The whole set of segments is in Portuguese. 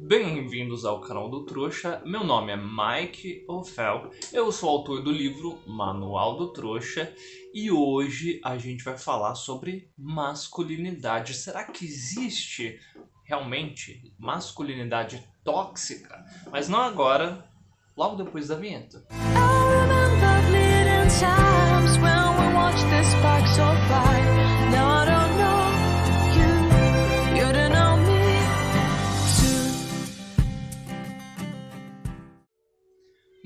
Bem-vindos ao canal do Trouxa, meu nome é Mike Ofel, eu sou autor do livro Manual do Trouxa e hoje a gente vai falar sobre masculinidade. Será que existe realmente masculinidade tóxica? Mas não agora, logo depois da vinheta.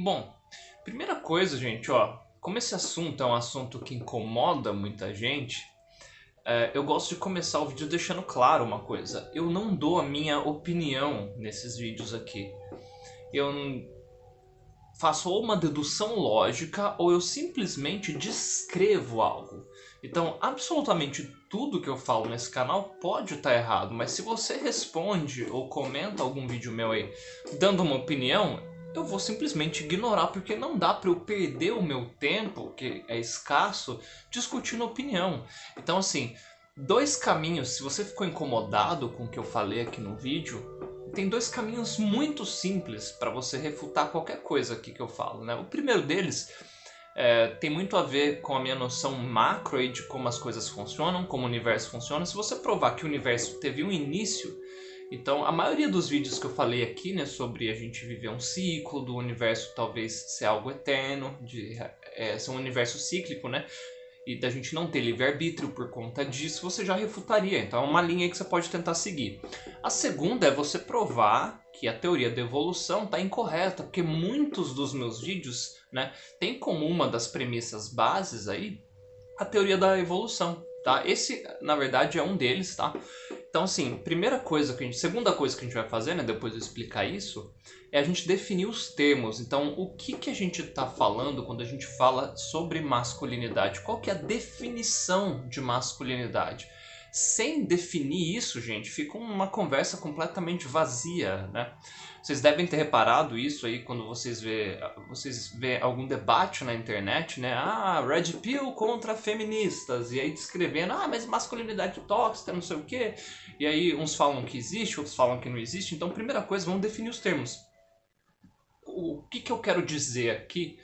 Bom, primeira coisa, gente, como esse assunto é um assunto que incomoda muita gente, eu gosto de começar o vídeo deixando claro uma coisa. Eu não dou a minha opinião nesses vídeos aqui. Eu faço ou uma dedução lógica ou eu simplesmente descrevo algo. Então, absolutamente tudo que eu falo nesse canal pode estar errado, mas se você responde ou comenta algum vídeo meu aí dando uma opinião, eu vou simplesmente ignorar, porque não dá para eu perder o meu tempo, que é escasso, discutindo opinião. Então assim, dois caminhos, se você ficou incomodado com o que eu falei aqui no vídeo, tem dois caminhos muito simples para você refutar qualquer coisa aqui que eu falo, né? O primeiro deles tem muito a ver com a minha noção macro aí de como as coisas funcionam, como o universo funciona. Se você provar que o universo teve um início, então a maioria dos vídeos que eu falei aqui, né, sobre a gente viver um ciclo, do universo talvez ser algo eterno, ser um universo cíclico, né, e da gente não ter livre-arbítrio por conta disso, você já refutaria. Então é uma linha aí que você pode tentar seguir. A segunda é você provar que a teoria da evolução está incorreta, porque muitos dos meus vídeos, né, tem como uma das premissas bases aí a teoria da evolução, tá? Esse, na verdade, é um deles, tá? Então, assim, segunda coisa que a gente vai fazer, né, depois de eu explicar isso, é a gente definir os termos. Então, o que a gente está falando quando a gente fala sobre masculinidade? Qual que é a definição de masculinidade? Sem definir isso, gente, fica uma conversa completamente vazia, né? Vocês devem ter reparado isso aí quando vocês vê algum debate na internet, né? Red Pill contra feministas. E aí descrevendo, mas masculinidade tóxica, não sei o quê. E aí uns falam que existe, outros falam que não existe. Então, primeira coisa, vamos definir os termos. O que eu quero dizer aqui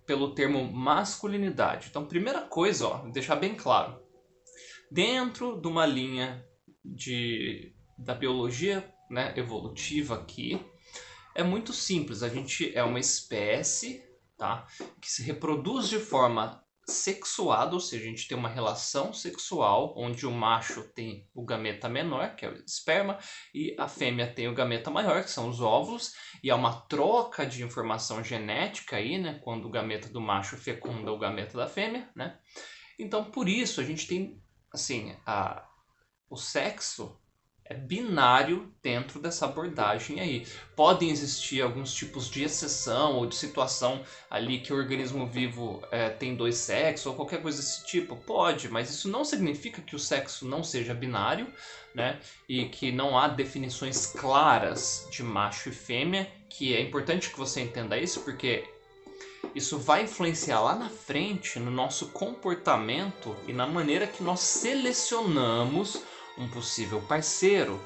pelo termo masculinidade? Então, primeira coisa, deixar bem claro. Dentro de uma linha da biologia, né, evolutiva aqui, é muito simples. A gente é uma espécie, tá, que se reproduz de forma sexuada, ou seja, a gente tem uma relação sexual onde o macho tem o gameta menor, que é o esperma, e a fêmea tem o gameta maior, que são os óvulos, e há uma troca de informação genética aí, né, quando o gameta do macho fecunda o gameta da fêmea, né? Então, por isso, a gente tem, assim, o sexo é binário dentro dessa abordagem aí. Podem existir alguns tipos de exceção ou de situação ali que o organismo vivo tem dois sexos ou qualquer coisa desse tipo. Pode, mas isso não significa que o sexo não seja binário, né? E que não há definições claras de macho e fêmea, que é importante que você entenda isso, porque isso vai influenciar lá na frente no nosso comportamento e na maneira que nós selecionamos um possível parceiro.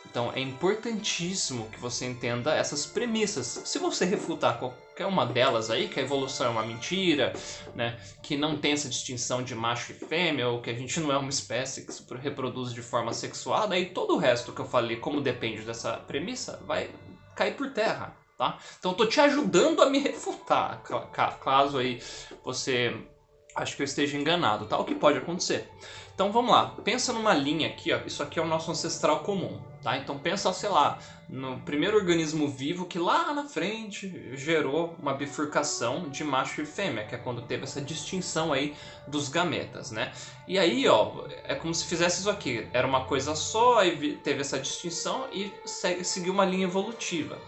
Então é importantíssimo que você entenda essas premissas. Se você refutar qualquer uma delas aí, que a evolução é uma mentira, né, que não tem essa distinção de macho e fêmea, ou que a gente não é uma espécie que se reproduz de forma sexuada, aí todo o resto que eu falei, como depende dessa premissa, vai cair por terra. Tá? Então eu tô te ajudando a me refutar, caso aí você acho que eu esteja enganado, tá? O que pode acontecer? Então vamos lá, pensa numa linha aqui, isso aqui é o nosso ancestral comum, tá? Então pensa, sei lá, no primeiro organismo vivo que lá na frente gerou uma bifurcação de macho e fêmea, que é quando teve essa distinção aí dos gametas, né? E aí, é como se fizesse isso aqui, era uma coisa só, aí teve essa distinção e seguiu uma linha evolutiva.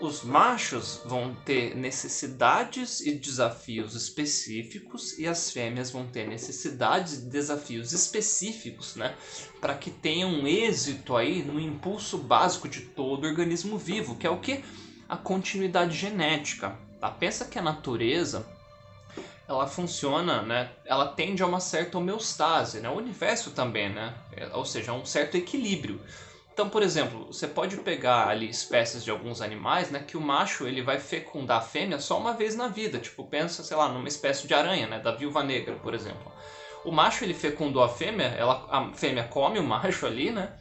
Os machos vão ter necessidades e desafios específicos e as fêmeas vão ter necessidades e desafios específicos, né, para que tenham um êxito aí no impulso básico de todo organismo vivo, que é o que? A continuidade genética. Tá? Pensa que a natureza ela funciona, né, ela tende a uma certa homeostase, né, o universo também, né, ou seja, a um certo equilíbrio. Então, por exemplo, você pode pegar ali espécies de alguns animais, né, que o macho ele vai fecundar a fêmea só uma vez na vida. Tipo, pensa, sei lá, numa espécie de aranha, né, da viúva negra, por exemplo. O macho ele fecundou a fêmea, a fêmea come o macho ali, né?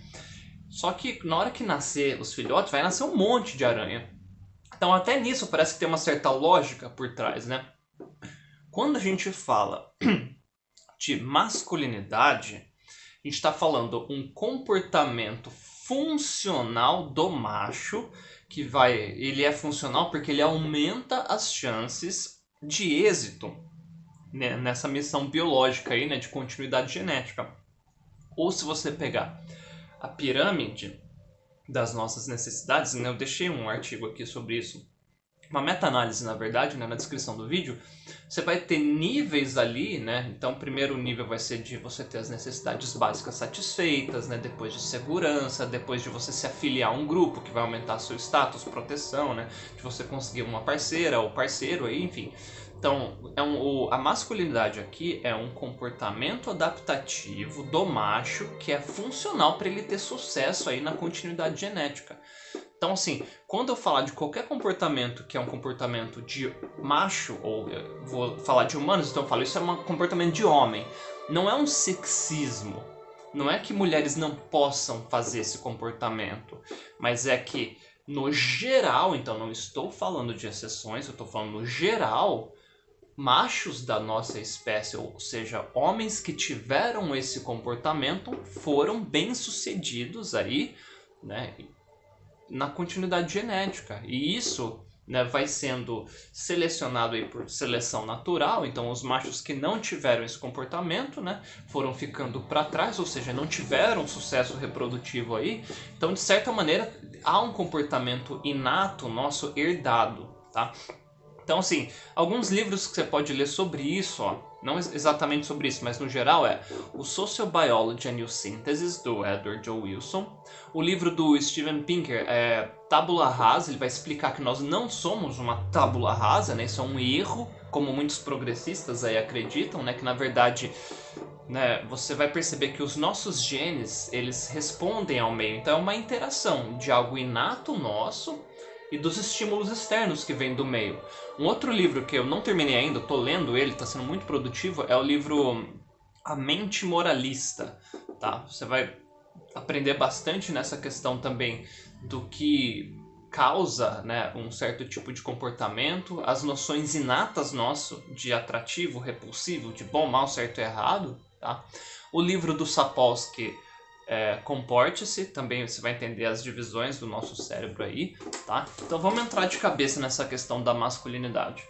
Só que na hora que nascer os filhotes, vai nascer um monte de aranha. Então, até nisso parece que tem uma certa lógica por trás, né? Quando a gente fala de masculinidade, a gente está falando um comportamento funcional do macho, ele é funcional porque ele aumenta as chances de êxito, né, nessa missão biológica aí, né, de continuidade genética. Ou se você pegar a pirâmide das nossas necessidades, né, eu deixei um artigo aqui sobre isso, uma meta-análise, na verdade, né, na descrição do vídeo, você vai ter níveis ali, né? Então, o primeiro nível vai ser de você ter as necessidades básicas satisfeitas, né? Depois de segurança, depois de você se afiliar a um grupo que vai aumentar seu status, proteção, né? De você conseguir uma parceira ou parceiro aí, enfim. Então, a masculinidade aqui é um comportamento adaptativo do macho que é funcional para ele ter sucesso aí na continuidade genética. Então, assim, quando eu falar de qualquer comportamento que é um comportamento de macho, ou eu vou falar de humanos, então eu falo, isso é um comportamento de homem. Não é um sexismo. Não é que mulheres não possam fazer esse comportamento. Mas é que, no geral, então não estou falando de exceções, eu estou falando no geral, machos da nossa espécie, ou seja, homens que tiveram esse comportamento, foram bem-sucedidos aí, né, na continuidade genética. E isso, né, vai sendo selecionado aí por seleção natural. Então, os machos que não tiveram esse comportamento, né, foram ficando para trás, ou seja, não tiveram sucesso reprodutivo aí. Então, de certa maneira, há um comportamento inato nosso herdado, tá? Então, assim, alguns livros que você pode ler sobre isso, ó, não exatamente sobre isso, mas no geral é o Sociobiology and New Synthesis, do Edward O. Wilson. O livro do Steven Pinker é Tábula Rasa, ele vai explicar que nós não somos uma tábula rasa, né? Isso é um erro, como muitos progressistas aí acreditam, né? Que na verdade, né, você vai perceber que os nossos genes, eles respondem ao meio. Então é uma interação de algo inato nosso e dos estímulos externos que vêm do meio. Um outro livro que eu não terminei ainda, estou lendo ele, está sendo muito produtivo, é o livro A Mente Moralista. Tá? Você vai aprender bastante nessa questão também do que causa, né, um certo tipo de comportamento, as noções inatas nosso de atrativo, repulsivo, de bom, mal, certo e errado. Tá? O livro do Sapolsky, Comporte-se, também você vai entender as divisões do nosso cérebro aí, tá? Então vamos entrar de cabeça nessa questão da masculinidade.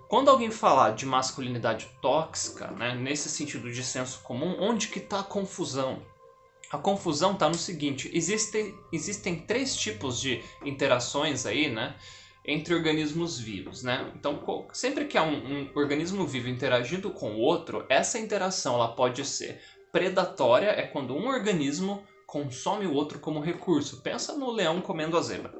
Quando alguém falar de masculinidade tóxica, né, nesse sentido de senso comum, onde que está a confusão? A confusão está no seguinte, existem três tipos de interações aí, né, entre organismos vivos, né? Então, sempre que há um organismo vivo interagindo com o outro, essa interação ela pode ser predatória, é quando um organismo consome o outro como recurso. Pensa no leão comendo a zebra.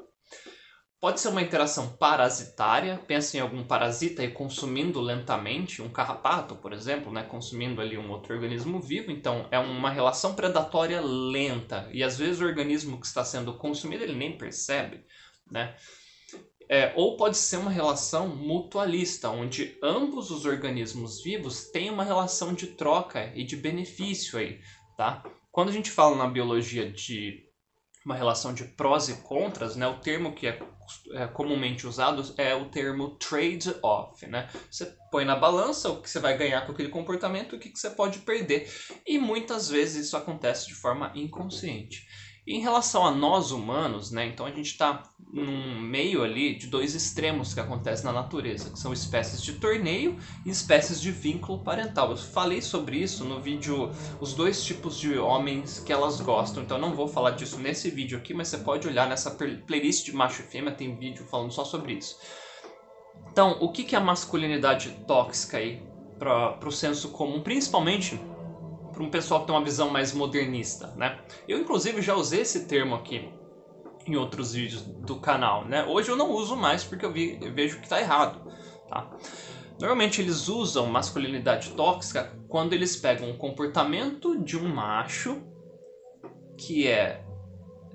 Pode ser uma interação parasitária, pensa em algum parasita aí consumindo lentamente, um carrapato, por exemplo, né, consumindo ali um outro organismo vivo, então é uma relação predatória lenta, e às vezes o organismo que está sendo consumido ele nem percebe, né? Ou pode ser uma relação mutualista, onde ambos os organismos vivos têm uma relação de troca e de benefício aí, tá? Quando a gente fala na biologia de uma relação de prós e contras, né, o termo que é comumente usado é o termo trade-off, né? Você põe na balança o que você vai ganhar com aquele comportamento e o que você pode perder. E muitas vezes isso acontece de forma inconsciente. E em relação a nós humanos, né, então a gente está num meio ali de dois extremos que acontecem na natureza, que são espécies de torneio e espécies de vínculo parental. Eu falei sobre isso no vídeo, os dois tipos de homens que elas gostam, então eu não vou falar disso nesse vídeo aqui, mas você pode olhar nessa playlist de macho e fêmea, tem vídeo falando só sobre isso. Então, o que é a masculinidade tóxica aí para o senso comum, principalmente para um pessoal que tem uma visão mais modernista, né? Eu, inclusive, já usei esse termo aqui em outros vídeos do canal, né? Hoje eu não uso mais porque eu vejo que está errado, tá? Normalmente eles usam masculinidade tóxica quando eles pegam o comportamento de um macho que é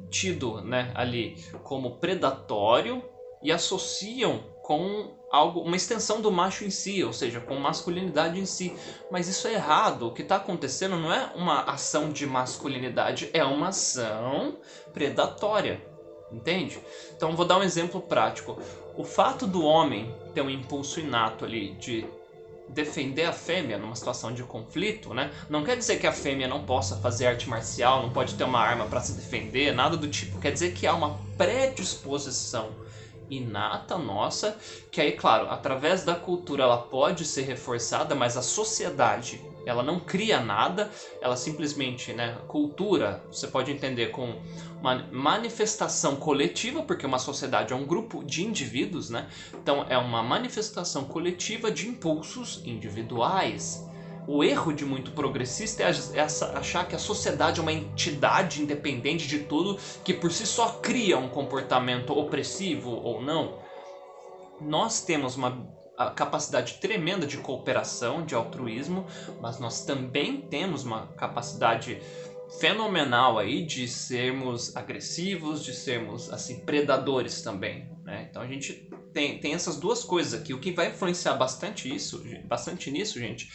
tido, né, ali como predatório e associam com algo, uma extensão do macho em si, ou seja, com masculinidade em si. Mas isso é errado. O que está acontecendo não é uma ação de masculinidade, é uma ação predatória. Entende? Então vou dar um exemplo prático. O fato do homem ter um impulso inato ali de defender a fêmea numa situação de conflito, né? Não quer dizer que a fêmea não possa fazer arte marcial, não pode ter uma arma para se defender, nada do tipo. Quer dizer que há uma predisposição inata nossa, que aí, claro, através da cultura ela pode ser reforçada, mas a sociedade, ela não cria nada, ela simplesmente, né, cultura, você pode entender com uma manifestação coletiva, porque uma sociedade é um grupo de indivíduos, né? Então é uma manifestação coletiva de impulsos individuais. O erro de muito progressista é achar que a sociedade é uma entidade independente de tudo que por si só cria um comportamento opressivo ou não. Nós temos uma capacidade tremenda de cooperação, de altruísmo, mas nós também temos uma capacidade fenomenal aí de sermos agressivos, de sermos assim predadores também, né? Então a gente tem essas duas coisas aqui. O que vai influenciar bastante nisso, gente,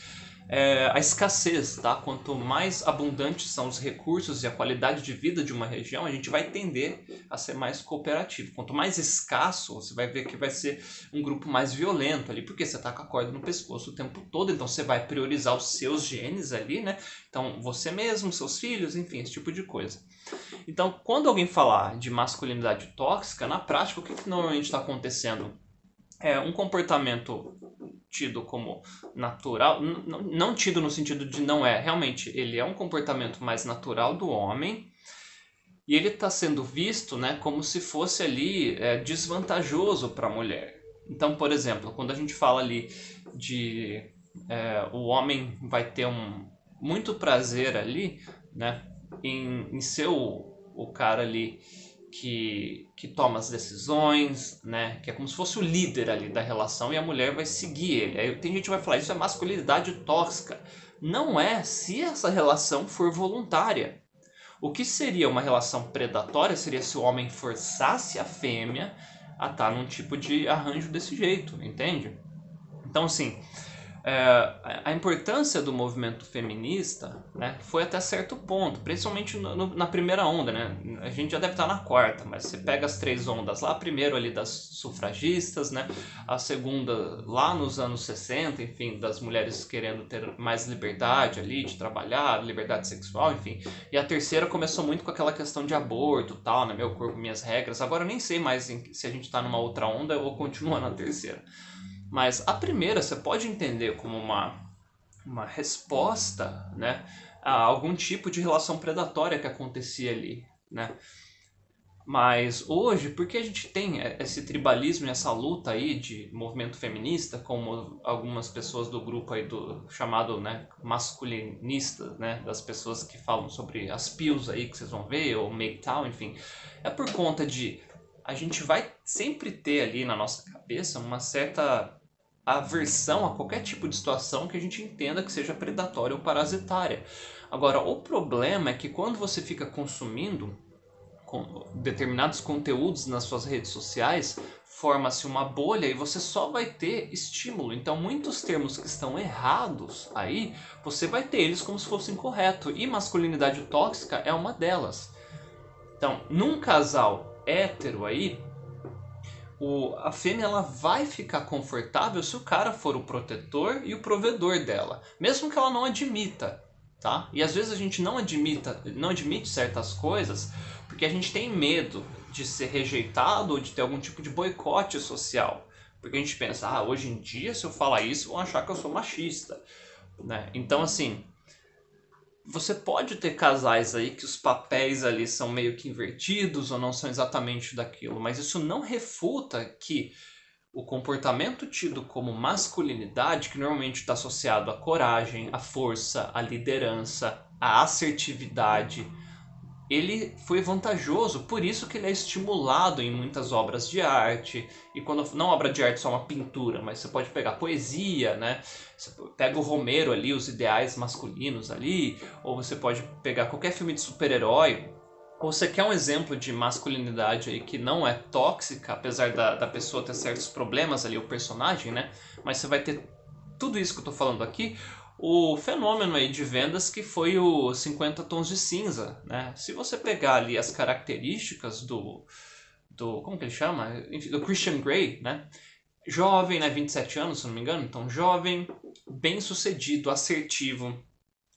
é a escassez, tá? Quanto mais abundantes são os recursos e a qualidade de vida de uma região, a gente vai tender a ser mais cooperativo. Quanto mais escasso, você vai ver que vai ser um grupo mais violento ali, porque você tá com a corda no pescoço o tempo todo, então você vai priorizar os seus genes ali, né? Então você mesmo, seus filhos, enfim, esse tipo de coisa. Então, quando alguém falar de masculinidade tóxica, na prática, o que normalmente está acontecendo? É um comportamento tido como natural, não tido no sentido de não é, realmente ele é um comportamento mais natural do homem e ele está sendo visto, né, como se fosse ali desvantajoso para a mulher. Então, por exemplo, quando a gente fala ali de o homem vai ter muito prazer ali, né, em ser o cara ali que toma as decisões, né? Que é como se fosse o líder ali da relação e a mulher vai seguir ele. Aí tem gente que vai falar, isso é masculinidade tóxica. Não é se essa relação for voluntária. O que seria uma relação predatória seria se o homem forçasse a fêmea a estar num tipo de arranjo desse jeito, entende? Então, assim, a importância do movimento feminista, né, foi até certo ponto, principalmente na primeira onda, né? A gente já deve estar na quarta, mas você pega as três ondas lá, primeiro ali das sufragistas, né? A segunda lá nos anos 60, enfim, das mulheres querendo ter mais liberdade ali de trabalhar, liberdade sexual, enfim. E a terceira começou muito com aquela questão de aborto, tal, né? Meu corpo, minhas regras. Agora eu nem sei mais se a gente está numa outra onda ou continua na terceira. Mas a primeira você pode entender como uma resposta, né, a algum tipo de relação predatória que acontecia ali, né? Mas hoje, porque a gente tem esse tribalismo e essa luta aí de movimento feminista, como algumas pessoas do grupo aí do chamado, né, masculinista, né, das pessoas que falam sobre as pills aí que vocês vão ver, ou MGTOW, enfim, é por conta de a gente vai sempre ter ali na nossa cabeça uma certa aversão a qualquer tipo de situação que a gente entenda que seja predatória ou parasitária. Agora, o problema é que quando você fica consumindo determinados conteúdos nas suas redes sociais, forma-se uma bolha e você só vai ter estímulo. Então, muitos termos que estão errados aí, você vai ter eles como se fossem corretos. E masculinidade tóxica é uma delas. Então, num casal hétero aí, a fêmea ela vai ficar confortável se o cara for o protetor e o provedor dela, mesmo que ela não admita, tá? E às vezes a gente não admite certas coisas porque a gente tem medo de ser rejeitado ou de ter algum tipo de boicote social. Porque a gente pensa, hoje em dia se eu falar isso vão achar que eu sou machista, né? Então assim, você pode ter casais aí que os papéis ali são meio que invertidos ou não são exatamente daquilo, mas isso não refuta que o comportamento tido como masculinidade, que normalmente está associado à coragem, à força, à liderança, à assertividade, ele foi vantajoso, por isso que ele é estimulado em muitas obras de arte. E quando não obra de arte só uma pintura, mas você pode pegar poesia, né? Você pega o Romero ali, os ideais masculinos ali, ou você pode pegar qualquer filme de super-herói. Ou você quer um exemplo de masculinidade aí que não é tóxica, apesar da pessoa ter certos problemas ali, o personagem, né? Mas você vai ter tudo isso que eu tô falando aqui, o fenômeno aí de vendas que foi o 50 Tons de Cinza, né? Se você pegar ali as características do como que ele chama? Enfim, do Christian Grey, né? Jovem, né? 27 anos, se não me engano. Então, jovem, bem-sucedido, assertivo,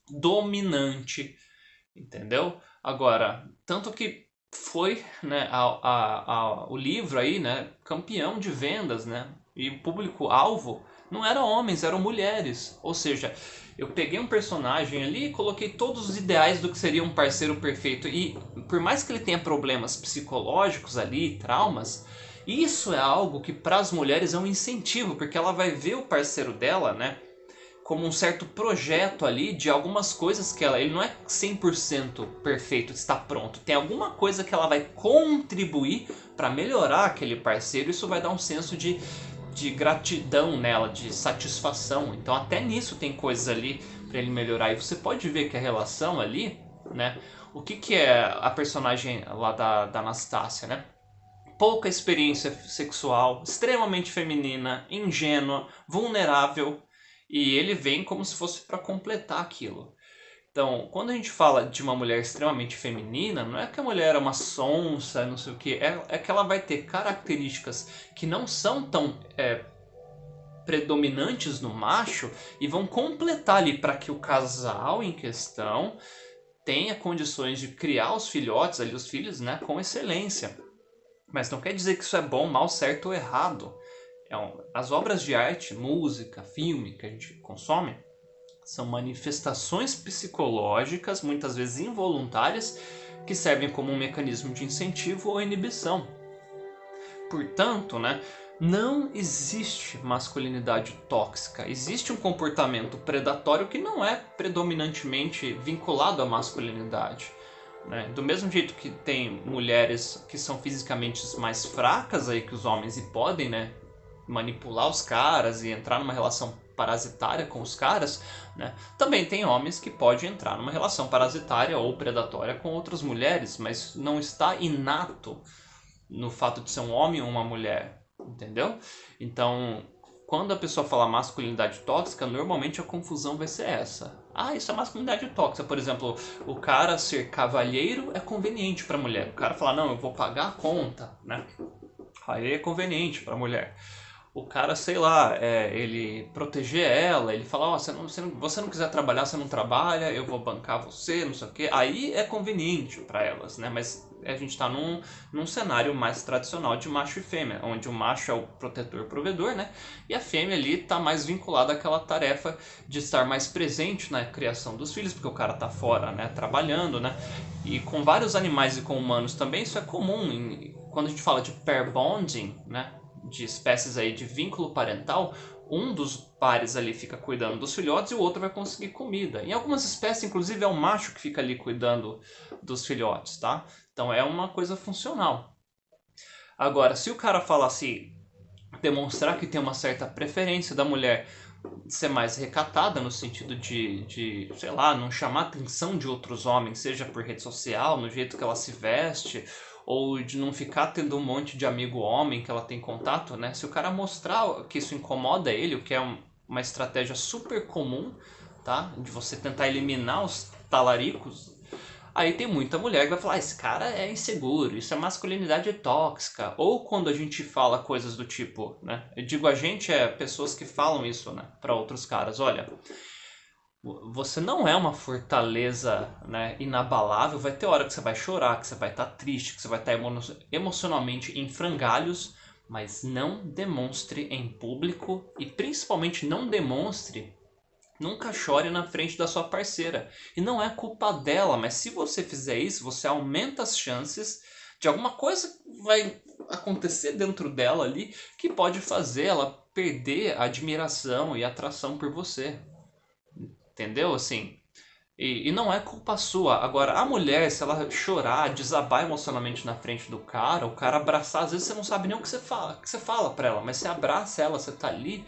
dominante, entendeu? Agora, tanto que foi, né, o livro aí, né, campeão de vendas, né? E o público-alvo não eram homens, eram mulheres. Ou seja, eu peguei um personagem ali e coloquei todos os ideais do que seria um parceiro perfeito. E por mais que ele tenha problemas psicológicos ali, traumas, isso é algo que para as mulheres é um incentivo, porque ela vai ver o parceiro dela, né, como um certo projeto ali de algumas coisas que ele não é 100% perfeito, está pronto. Tem alguma coisa que ela vai contribuir para melhorar aquele parceiro. Isso vai dar um senso de gratidão nela, de satisfação. Então até nisso tem coisas ali para ele melhorar. E você pode ver que a relação ali, né? O que é a personagem lá da Anastácia, né? Pouca experiência sexual, extremamente feminina, ingênua, vulnerável, e ele vem como se fosse para completar aquilo. Então, quando a gente fala de uma mulher extremamente feminina, não é que a mulher é uma sonsa, não sei o que, é que ela vai ter características que não são tão predominantes no macho e vão completar ali para que o casal em questão tenha condições de criar os filhotes, ali os filhos, né, com excelência. Mas não quer dizer que isso é bom, mal, certo ou errado. As obras de arte, música, filme que a gente consome são manifestações psicológicas, muitas vezes involuntárias, que servem como um mecanismo de incentivo ou inibição. Portanto, né, não existe masculinidade tóxica. Existe um comportamento predatório que não é predominantemente vinculado à masculinidade. Né? Do mesmo jeito que tem mulheres que são fisicamente mais fracas aí que os homens e podem, né, manipular os caras e entrar numa relação parasitária com os caras, né? Também tem homens que podem entrar numa relação parasitária ou predatória com outras mulheres, mas não está inato no fato de ser um homem ou uma mulher, entendeu? Então, quando a pessoa fala masculinidade tóxica, normalmente a confusão vai ser essa. Ah, isso é masculinidade tóxica. Por exemplo, o cara ser cavalheiro é conveniente para a mulher. O cara fala, não, eu vou pagar a conta, né? Aí é conveniente para a mulher. O cara, sei lá, ele proteger ela, ele fala, ó, você não quiser trabalhar, você não trabalha, eu vou bancar você, não sei o quê. Aí é conveniente para elas, né? Mas a gente está num cenário mais tradicional de macho e fêmea, onde o macho é o protetor provedor, né? E a fêmea ali está mais vinculada àquela tarefa de estar mais presente na criação dos filhos, porque o cara está fora, né? Trabalhando, né? E com vários animais e com humanos também isso é comum. Quando a gente fala de pair bonding, né? De espécies aí de vínculo parental, um dos pares ali fica cuidando dos filhotes e o outro vai conseguir comida. Em algumas espécies, inclusive, é o macho que fica ali cuidando dos filhotes, tá? Então é uma coisa funcional. Agora, se o cara fala assim, demonstrar que tem uma certa preferência da mulher ser mais recatada no sentido de, sei lá, não chamar a atenção de outros homens, seja por rede social, no jeito que ela se veste, ou de não ficar tendo um monte de amigo homem que ela tem contato, né? Se o cara mostrar que isso incomoda ele, o que é uma estratégia super comum, tá? De você tentar eliminar os talaricos, aí tem muita mulher que vai falar, esse cara é inseguro, isso é masculinidade tóxica. Ou quando a gente fala coisas do tipo, né? Eu digo a gente é pessoas que falam isso, né? Para outros caras, olha, você não é uma fortaleza, né, inabalável. Vai ter hora que você vai chorar, que você vai estar triste, que você vai estar emocionalmente em frangalhos, mas não demonstre em público e principalmente não demonstre, nunca chore na frente da sua parceira. E não é culpa dela, mas se você fizer isso, você aumenta as chances de alguma coisa vai acontecer dentro dela ali que pode fazer ela perder a admiração e a atração por você. Entendeu? Assim. E não é culpa sua. Agora, a mulher, se ela chorar, desabar emocionalmente na frente do cara, o cara abraçar, às vezes você não sabe nem o que você fala pra ela, mas você abraça ela, você tá ali,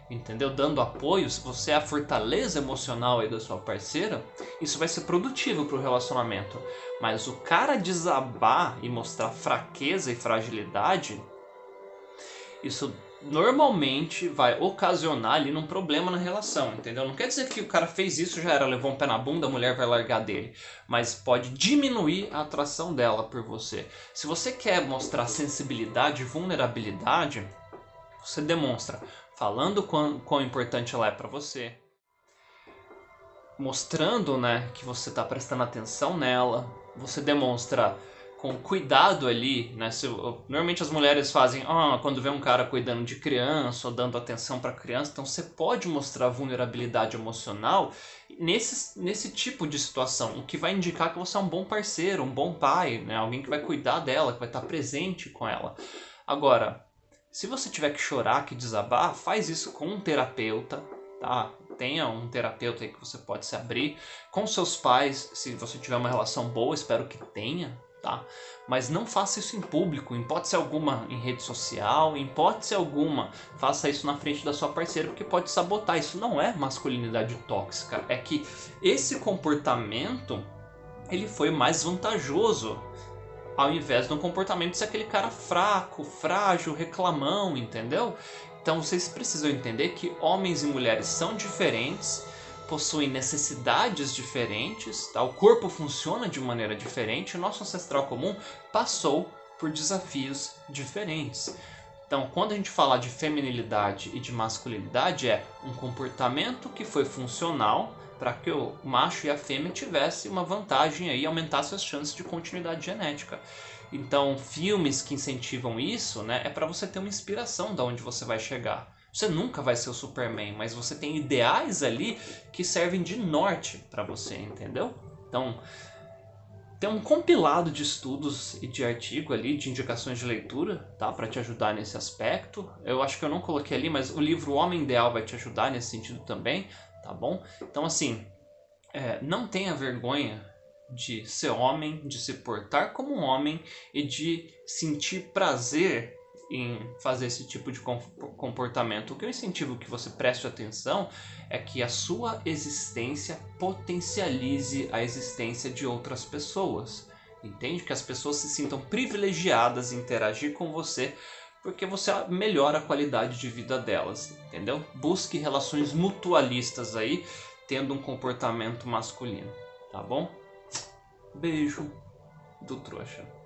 entendeu? Dando apoio, se você é a fortaleza emocional aí da sua parceira, isso vai ser produtivo pro relacionamento. Mas o cara desabar e mostrar fraqueza e fragilidade, isso normalmente vai ocasionar ali num problema na relação, entendeu? Não quer dizer que o cara fez isso, já era, levou um pé na bunda, a mulher vai largar dele. Mas pode diminuir a atração dela por você. Se você quer mostrar sensibilidade e vulnerabilidade, você demonstra falando quão importante ela é para você, mostrando, né, que você está prestando atenção nela, você demonstra com cuidado ali, né? Normalmente as mulheres fazem, quando vê um cara cuidando de criança ou dando atenção para criança, então você pode mostrar vulnerabilidade emocional nesse tipo de situação, o que vai indicar que você é um bom parceiro, um bom pai, né? Alguém que vai cuidar dela, que vai estar presente com ela. Agora, se você tiver que chorar, que desabar, faz isso com um terapeuta, tá? Tenha um terapeuta aí que você pode se abrir. Com seus pais, se você tiver uma relação boa, espero que tenha, tá? Mas não faça isso em público, em hipótese alguma em rede social, em hipótese alguma faça isso na frente da sua parceira, porque pode sabotar. Isso não é masculinidade tóxica, é que esse comportamento ele foi mais vantajoso ao invés de um comportamento de ser aquele cara fraco, frágil, reclamão, entendeu? Então vocês precisam entender que homens e mulheres são diferentes, possuem necessidades diferentes, tá? O corpo funciona de maneira diferente, o nosso ancestral comum passou por desafios diferentes. Então, quando a gente fala de feminilidade e de masculinidade, é um comportamento que foi funcional para que o macho e a fêmea tivessem uma vantagem aí, aumentasse as chances de continuidade genética. Então, filmes que incentivam isso, né, é para você ter uma inspiração de onde você vai chegar. Você nunca vai ser o Superman, mas você tem ideais ali que servem de norte para você, entendeu? Então, tem um compilado de estudos e de artigo ali, de indicações de leitura, tá? Para te ajudar nesse aspecto. Eu acho que eu não coloquei ali, mas o livro O Homem Ideal vai te ajudar nesse sentido também, tá bom? Então, assim, não tenha vergonha de ser homem, de se portar como um homem e de sentir prazer em fazer esse tipo de comportamento. O que eu incentivo que você preste atenção é que a sua existência potencialize a existência de outras pessoas. Entende? Que as pessoas se sintam privilegiadas em interagir com você porque você melhora a qualidade de vida delas, entendeu? Busque relações mutualistas aí, tendo um comportamento masculino, tá bom? Beijo do trouxa.